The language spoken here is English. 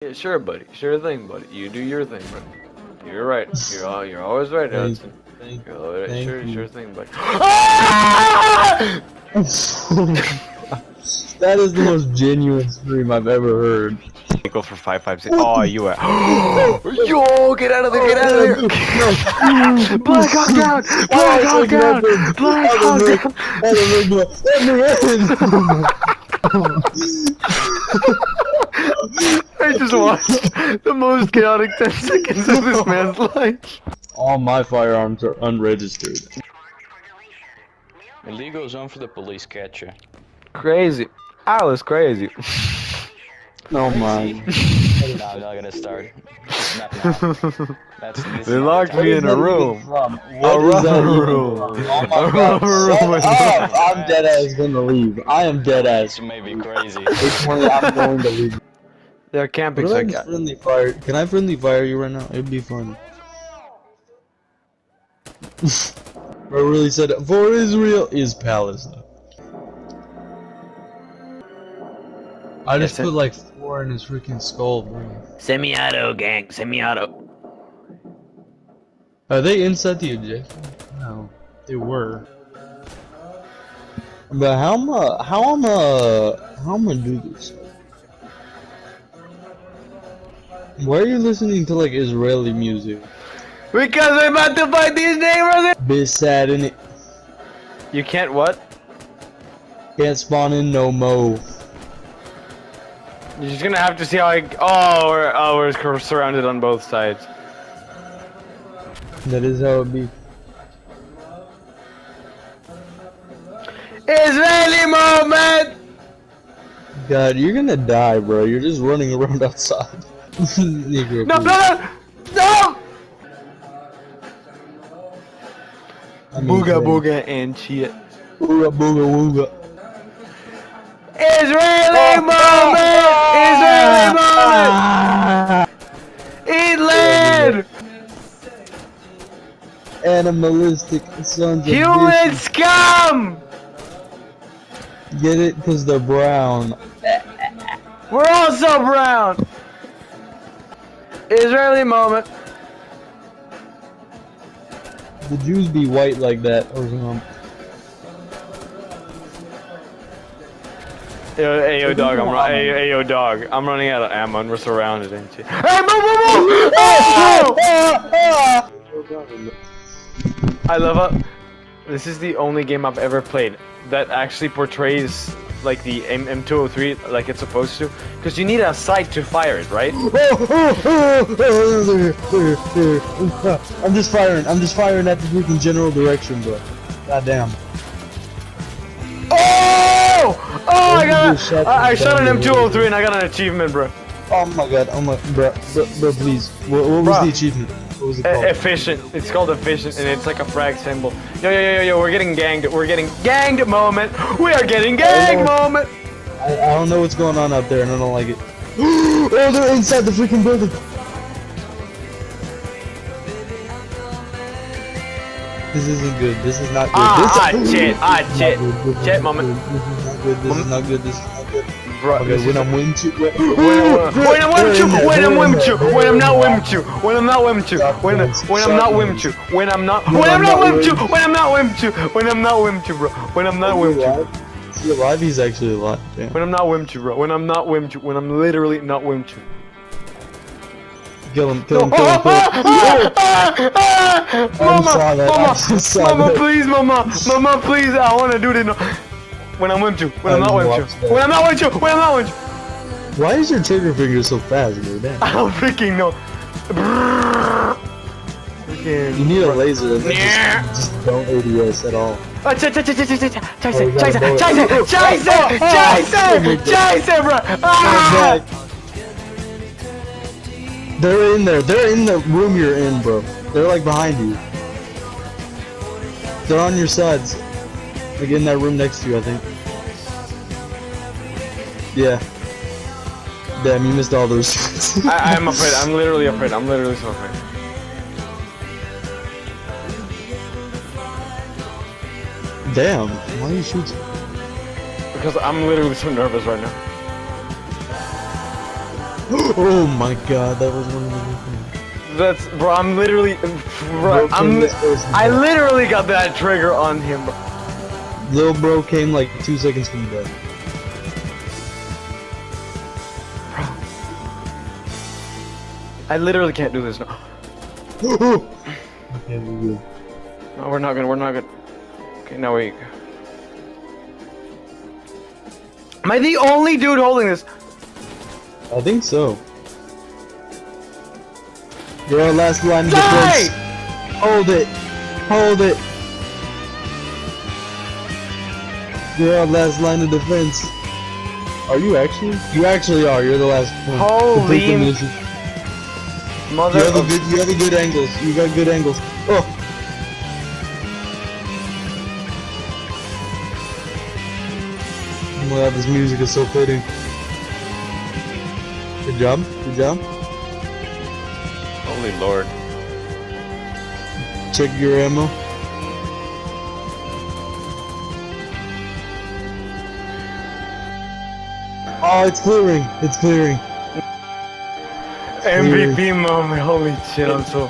Yeah, sure, buddy. Sure thing, buddy. You do your thing, bro. You're right. You're always right, Hudson. You're always right. Thank Sure, you. sure thing, buddy. That is the most genuine scream I've ever heard. Go for 556. Oh, you are. Yo, get out of there! Get out of there! Black Hawk down! Black Hawk down! Black Hawk down! I just watched the most chaotic 10 seconds of this man's life. All my firearms are unregistered. Illegal zone for the police catcher. Crazy. I was crazy. Oh my. No, I'm not gonna start. Not now. This They is not locked the me time. in a room. What A is that rubber even room. from? A Oh my God. rubber room with Shut up. no- I'm dead ass gonna leave. I am dead ass. This may be crazy. It's funny, I'm going to leave. They're camping What so if I friendly fire? Can I friendly fire you right now? It'd be fun. I really said it. For Israel is Palestine. I just Yes, put like 4 in his freaking skull, bro. Semi-auto, gang. Semi-auto. Are they inside the ejector? No, they were. But how I'ma do this? Why are you listening to like Israeli music? Because we're about to fight these neighbors! Bit sad in it. You can't what? Can't spawn in no mo. You're just gonna have to see how I. We're surrounded on both sides. That is how it be. Israeli moment! God, you're gonna die, bro. You're just running around outside. Negro, No, please. no! I mean, Booga please. booga and shit. Booga booga wooga. Israeli moment! Israeli moment! Eat land! Animalistic sons of Human bitches. scum! Get it? Cause they're brown. We're also brown! Israeli moment. The Jews be white like that or something. Yo, dog, yo, dog, I'm running out of ammo and we're surrounded and shit. Hey, move! Oh! I love it. This is the only game I've ever played that actually portrays like the M203 like it's supposed to, because you need a sight to fire it, right? I'm just firing at the freaking general direction, bro. God damn. Oh! I shot an down M203 and I got an achievement, bro. Oh my god, bro, please. What was Bruh. the achievement? What was it called? Efficient. It's called efficient, and it's like a frag symbol. Yo, we're getting ganged. We're getting ganged moment. We are getting ganged moment. I don't know what's going on out there, and I don't like it. Oh, they're inside the freaking building. This isn't good. This is not good. Shit moment. This is not good. This is not good. Bro, Okay, when I'm winning you. when I'm not Is he alive? He's actually alive. Damn. When I'm literally not Wimchu. Kill him. Mama, please, I wanna do this. No. When I'm Wimchu. When I'm not Wimchu. Why is your trigger finger so fast, bro? Damn. I don't freaking know. You need a laser. Just don't ADS at all. Scheiße, bro! Ah! They're in there. They're in the room you're in, bro. They're like behind you. They're on your sides. Like in that room next to you, I think. Yeah. Damn, you missed all those shots. I'm afraid. I'm literally afraid. I'm literally so afraid. Damn, why are you shooting? Because I'm literally so nervous right now. Oh my god, that was one of the things. That's bro. I'm literally, bro. I literally got that trigger on him, bro. Lil bro came like 2 seconds from death. I literally can't do this. No, Okay, we're good. no, we're not gonna. We're not gonna. Okay, now we. Am I the only dude holding this? I think so. You're our last line of Die! defense. Hold it. Hold it. You're our last line of defense. Are you actually? You actually are. You're the last one. Holy Complete the mission. Mother You have a of... good. You have a good angles. You got good angles. Oh. Oh my god, this music is so fitting. Good job. Good job. Holy Lord. Check your ammo. Oh, it's clearing. It's clearing. MVP moment. Holy shit! I'm so.